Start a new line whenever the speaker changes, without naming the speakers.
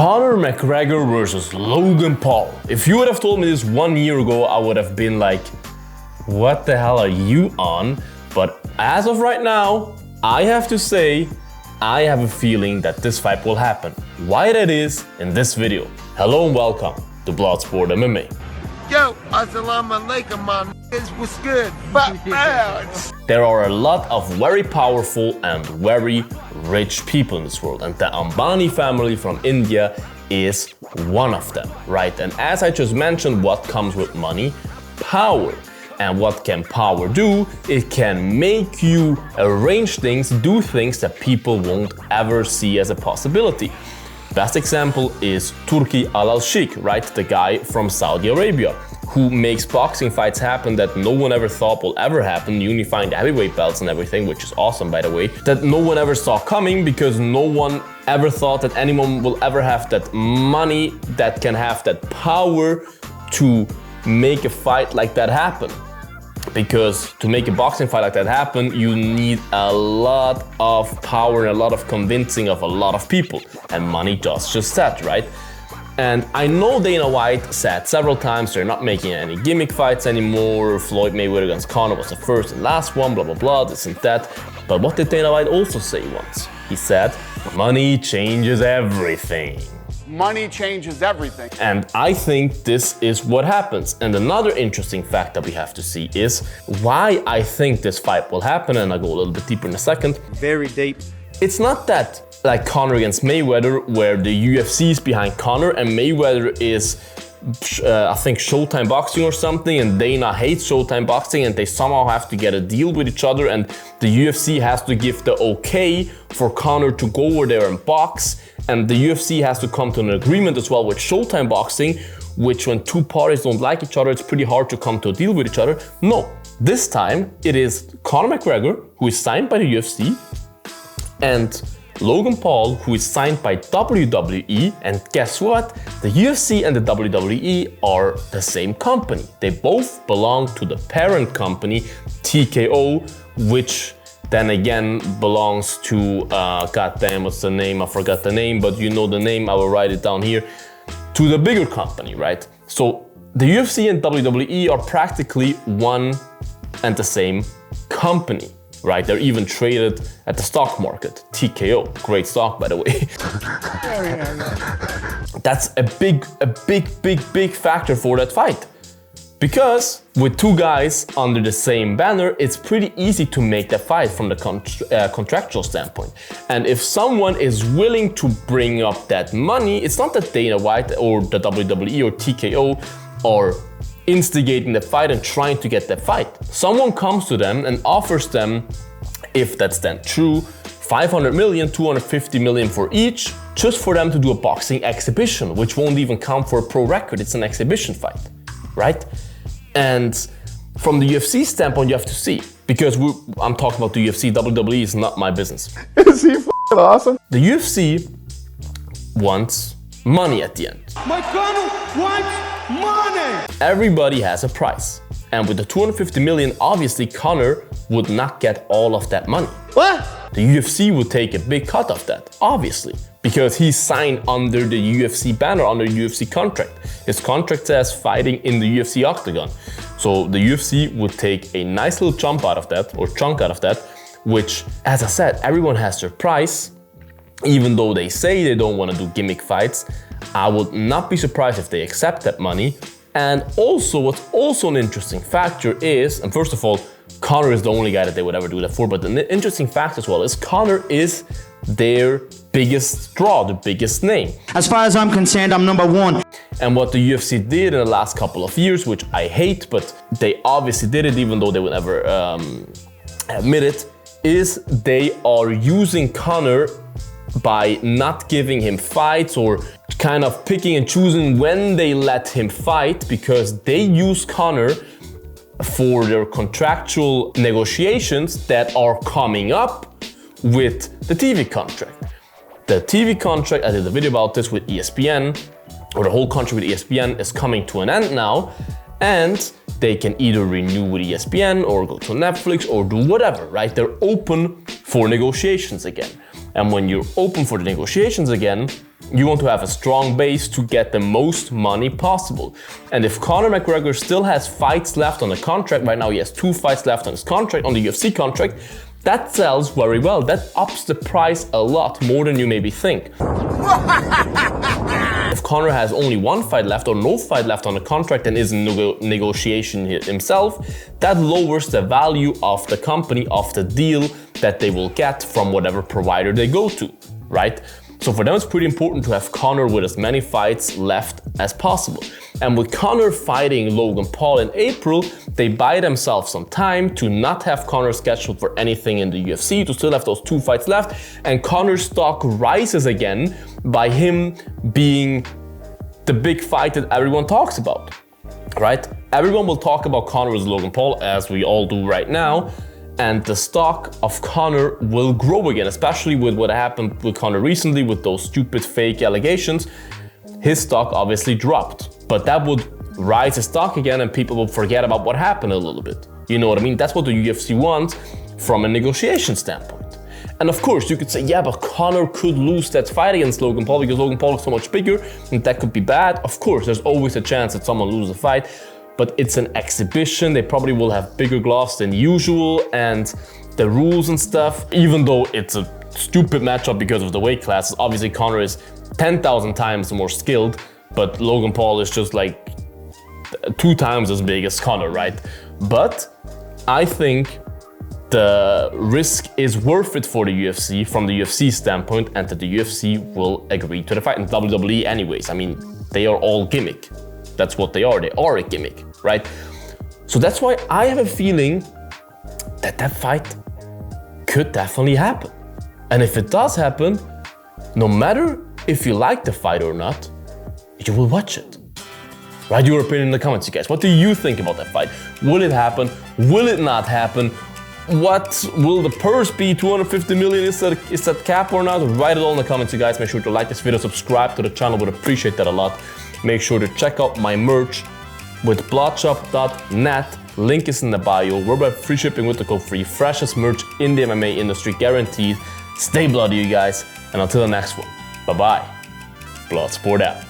Conor McGregor versus Logan Paul. If you would have told me this 1 year ago, I would have been like, what the hell are you on? But as of right now, I have to say, I have a feeling that this fight will happen. Why that is in this video. Hello and welcome to Bloodsport MMA.
Yo, assalamu alaikum, my niggas, what's good?
There are a lot of very powerful and very rich people in this world, and the Ambani family from India is one of them, right? And as I just mentioned, what comes with money? Power. And what can power do? It can make you arrange things, do things that people won't ever see as a possibility. Best example is Turki Al-Sheikh, right? The guy from Saudi Arabia who makes boxing fights happen that no one ever thought will ever happen, unifying the heavyweight belts and everything, which is awesome, by the way, that no one ever saw coming because no one ever thought that anyone will ever have that money that can have that power to make a fight like that happen. Because to make a boxing fight like that happen, you need a lot of power and a lot of convincing of a lot of people. And money does just that, right? And I know Dana White said several times they're not making any gimmick fights anymore. Floyd Mayweather against Conor was the first and last one, blah, blah, blah, this and that. But what did Dana White also say once? He said, money changes everything.
Money changes everything.
And I think this is what happens. And another interesting fact that we have to see is why I think this fight will happen, and I'll go a little bit deeper in a second.
Very deep.
It's not that like Conor against Mayweather, where the UFC is behind Conor and Mayweather is, I think, Showtime Boxing or something, and Dana hates Showtime Boxing and they somehow have to get a deal with each other, and the UFC has to give the okay for Conor to go over there and box, and the UFC has to come to an agreement as well with Showtime Boxing, which when two parties don't like each other, it's pretty hard to come to a deal with each other. No, this time it is Conor McGregor, who is signed by the UFC, and Logan Paul, who is signed by WWE, and guess what? The UFC and the WWE are the same company. They both belong to the parent company, TKO, which then again belongs to, goddamn, what's the name? I forgot the name, but you know the name, I will write it down here, to the bigger company, right? So the UFC and WWE are practically one and the same company. Right, they're even traded at the stock market. TKO, great stock, by the way. That's a big factor for that fight. Because with two guys under the same banner, it's pretty easy to make that fight from the contractual standpoint. And if someone is willing to bring up that money, it's not that Dana White or the WWE or TKO are instigating the fight and trying to get that fight. Someone comes to them and offers them, if that's then true, 500 million, 250 million for each, just for them to do a boxing exhibition, which won't even count for a pro record. It's an exhibition fight, right? And from the UFC standpoint, you have to see, because I'm talking about the UFC, WWE is not my business.
Is he f***ing awesome?
The UFC wants money at the end.
My Conor wants money!
Everybody has a price. And with the 250 million, obviously Conor would not get all of that money.
What?
The UFC would take a big cut of that, obviously, because he's signed under the UFC banner, under the UFC contract. His contract says fighting in the UFC octagon. So the UFC would take a nice little chunk out of that, which, as I said, everyone has their price. Even though they say they don't want to do gimmick fights, I would not be surprised if they accept that money. And also, what's also an interesting factor is, and first of all, Conor is the only guy that they would ever do that for, but the interesting fact as well is Conor is their biggest draw, the biggest name.
As far as I'm concerned, I'm number one.
And what the UFC did in the last couple of years, which I hate, but they obviously did it even though they would never admit it, is they are using Conor by not giving him fights or kind of picking and choosing when they let him fight, because they use Conor for their contractual negotiations that are coming up with the TV contract. The TV contract, I did a video about this with ESPN, or the whole contract with ESPN is coming to an end now, and they can either renew with ESPN or go to Netflix or do whatever, right? They're open for negotiations again. And when you're open for the negotiations again, You want to have a strong base to get the most money possible. And if Conor McGregor still has fights left on the contract, right now he has 2 fights left on his contract, on the UFC contract, that sells very well. That ups the price a lot more than you maybe think. If Conor has only 1 fight left or no fight left on the contract and is in negotiation himself, that lowers the value of the company, of the deal that they will get from whatever provider they go to, right? So for them, it's pretty important to have Conor with as many fights left as possible. And with Conor fighting Logan Paul in April, they buy themselves some time to not have Conor scheduled for anything in the UFC, to still have those 2 fights left. And Conor's stock rises again by him being the big fight that everyone talks about, right? Everyone will talk about Conor versus Logan Paul, as we all do right now. And the stock of Conor will grow again, especially with what happened with Conor recently with those stupid fake allegations. His stock obviously dropped, but that would rise his stock again and people will forget about what happened a little bit. You know what I mean? That's what the UFC wants from a negotiation standpoint. And of course, you could say, yeah, but Conor could lose that fight against Logan Paul because Logan Paul is so much bigger and that could be bad. Of course, there's always a chance that someone loses a fight. But it's an exhibition, they probably will have bigger gloves than usual, and the rules and stuff, even though it's a stupid matchup because of the weight classes, obviously Conor is 10,000 times more skilled, but Logan Paul is just like 2 times as big as Conor, right? But I think the risk is worth it for the UFC from the UFC standpoint, and that the UFC will agree to the fight. And WWE anyways, I mean, they are all gimmick. That's what they are a gimmick, right? So that's why I have a feeling that that fight could definitely happen. And if it does happen, no matter if you like the fight or not, you will watch it. Write your opinion in the comments, you guys. What do you think about that fight? Will it happen? Will it not happen? What will the purse be? 250 million, is that cap or not? Write it all in the comments, you guys. Make sure to like this video, subscribe to the channel, would appreciate that a lot. Make sure to check out my merch with bloodshop.net. Link is in the bio. We're about free shipping with the code FREE. Freshest merch in the MMA industry, guaranteed. Stay bloody, you guys. And until the next one, bye-bye. Bloodsport out.